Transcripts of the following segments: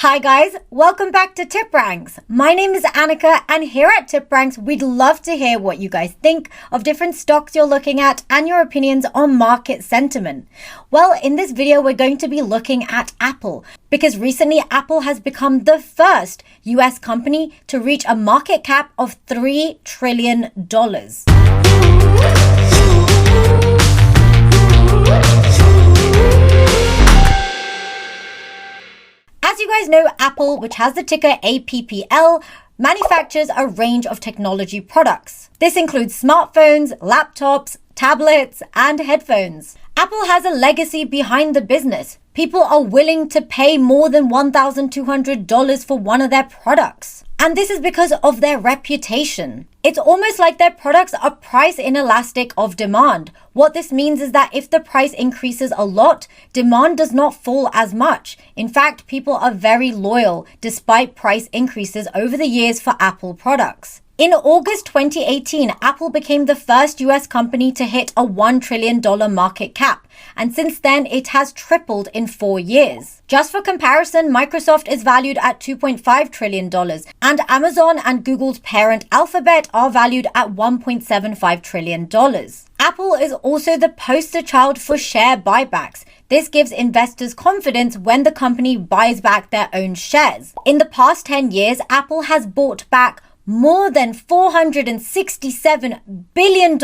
Hi guys, welcome back to TipRanks. My name is Annika, and here at TipRanks, we'd love to hear what you guys think of different stocks you're looking at and your opinions on market sentiment. Well, in this video, we're going to be looking at Apple because recently Apple has become the first US company to reach a market cap of $3 trillion. As you guys know, Apple, which has the ticker AAPL, manufactures a range of technology products. This includes smartphones, laptops, tablets, and headphones. Apple has a legacy behind the business. People are willing to pay more than $1,200 for one of their products. And this is because of their reputation. It's almost like their products are price inelastic of demand. What this means is that if the price increases a lot, demand does not fall as much. In fact, people are very loyal despite price increases over the years for Apple products. In August 2018, Apple became the first US company to hit a $1 trillion market cap, and since then it has tripled in 4 years. Just for comparison, Microsoft is valued at $2.5 trillion, and Amazon and Google's parent Alphabet are valued at $1.75 trillion. Apple is also the poster child for share buybacks. This gives investors confidence when the company buys back their own shares. In the past 10 years, Apple has bought back more than $467 billion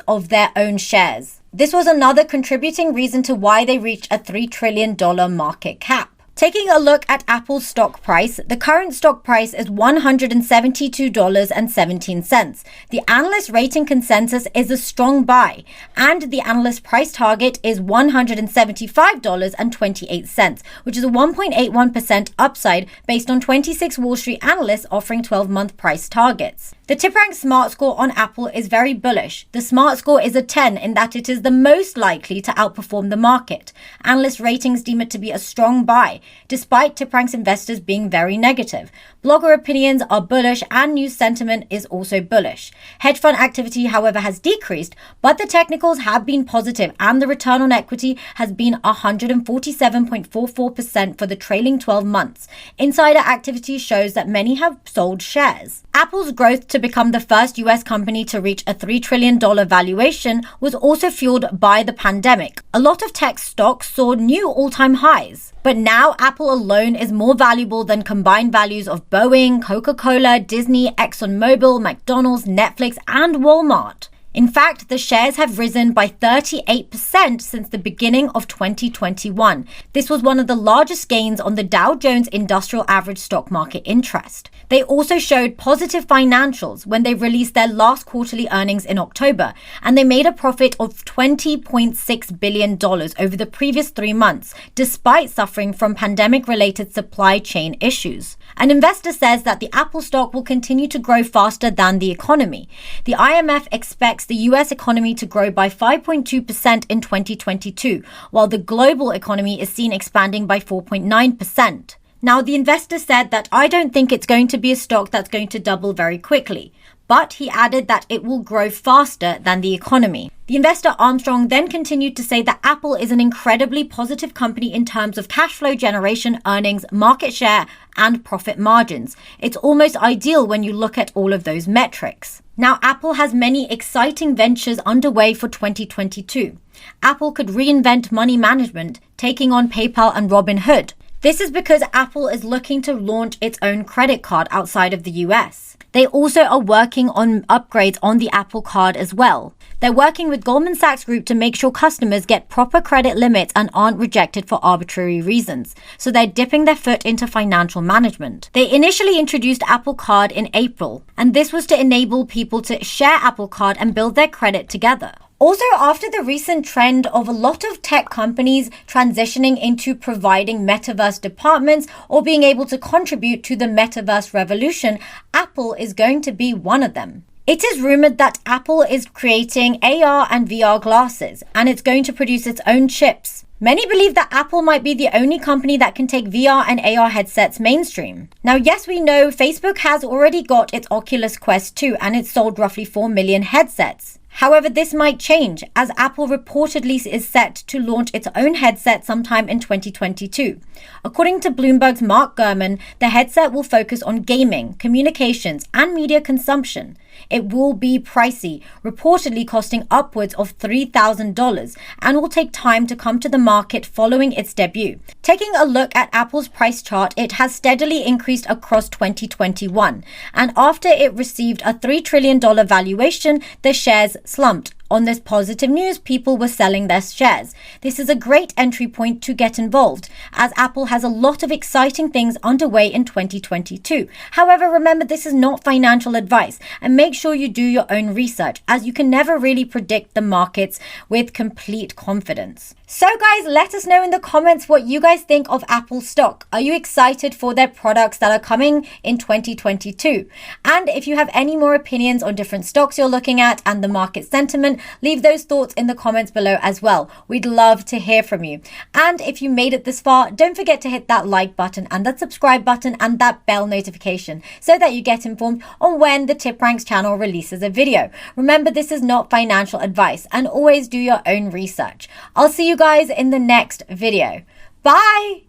of their own shares. This was another contributing reason to why they reached a $3 trillion market cap. Taking a look at Apple's stock price, the current stock price is $172.17. The analyst rating consensus is a strong buy, and the analyst price target is $175.28, which is a 1.81% upside based on 26 Wall Street analysts offering 12-month price targets. The TipRanks Smart Score on Apple is very bullish. The Smart Score is a 10 in that it is the most likely to outperform the market. Analyst ratings deem it to be a strong buy, despite TipRanks investors being very negative. Blogger opinions are bullish and news sentiment is also bullish. Hedge fund activity, however, has decreased, but the technicals have been positive and the return on equity has been 147.44% for the trailing 12 months. Insider activity shows that many have sold shares. Apple's growth to become the first US company to reach a $3 trillion valuation was also fueled by the pandemic. A lot of tech stocks saw new all-time highs. But now Apple alone is more valuable than combined values of Boeing, Coca-Cola, Disney, ExxonMobil, McDonald's, Netflix, and Walmart. In fact, the shares have risen by 38% since the beginning of 2021. This was one of the largest gains on the Dow Jones Industrial Average stock market interest. They also showed positive financials when they released their last quarterly earnings in October, and they made a profit of $20.6 billion over the previous 3 months, despite suffering from pandemic-related supply chain issues. An investor says that the Apple stock will continue to grow faster than the economy. The IMF expects the US economy to grow by 5.2% in 2022, while the global economy is seen expanding by 4.9%. Now, the investor said that I don't think it's going to be a stock that's going to double very quickly, but he added that it will grow faster than the economy. The investor Armstrong then continued to say that Apple is an incredibly positive company in terms of cash flow generation, earnings, market share, and profit margins. It's almost ideal when you look at all of those metrics. Now, Apple has many exciting ventures underway for 2022. Apple could reinvent money management, taking on PayPal and Robinhood. This is because Apple is looking to launch its own credit card outside of the US. They also are working on upgrades on the Apple Card as well. They're working with Goldman Sachs Group to make sure customers get proper credit limits and aren't rejected for arbitrary reasons. So they're dipping their foot into financial management. They initially introduced Apple Card in April, and this was to enable people to share Apple Card and build their credit together. Also, after the recent trend of a lot of tech companies transitioning into providing metaverse departments or being able to contribute to the metaverse revolution, Apple is going to be one of them. It is rumored that Apple is creating AR and VR glasses, and it's going to produce its own chips. Many believe that Apple might be the only company that can take VR and AR headsets mainstream. Now, yes, we know Facebook has already got its Oculus Quest 2 and it's sold roughly 4 million headsets. However, this might change as Apple reportedly is set to launch its own headset sometime in 2022. According to Bloomberg's Mark Gurman, the headset will focus on gaming, communications, and media consumption. It will be pricey, reportedly costing upwards of $3,000, and will take time to come to the market following its debut. Taking a look at Apple's price chart, it has steadily increased across 2021, and after it received a $3 trillion valuation, the shares slumped. On this positive news, people were selling their shares. This is a great entry point to get involved, as Apple has a lot of exciting things underway in 2022. However, remember, this is not financial advice, and make sure you do your own research, as you can never really predict the markets with complete confidence. So guys, let us know in the comments what you guys think of Apple stock. Are you excited for their products that are coming in 2022? And if you have any more opinions on different stocks you're looking at and the market sentiment, leave those thoughts in the comments below as well. We'd love to hear from you. And if you made it this far, don't forget to hit that like button and that subscribe button and that bell notification so that you get informed on when the TipRanks channel releases a video. Remember, this is not financial advice, and always do your own research. I'll see you guys in the next video. Bye!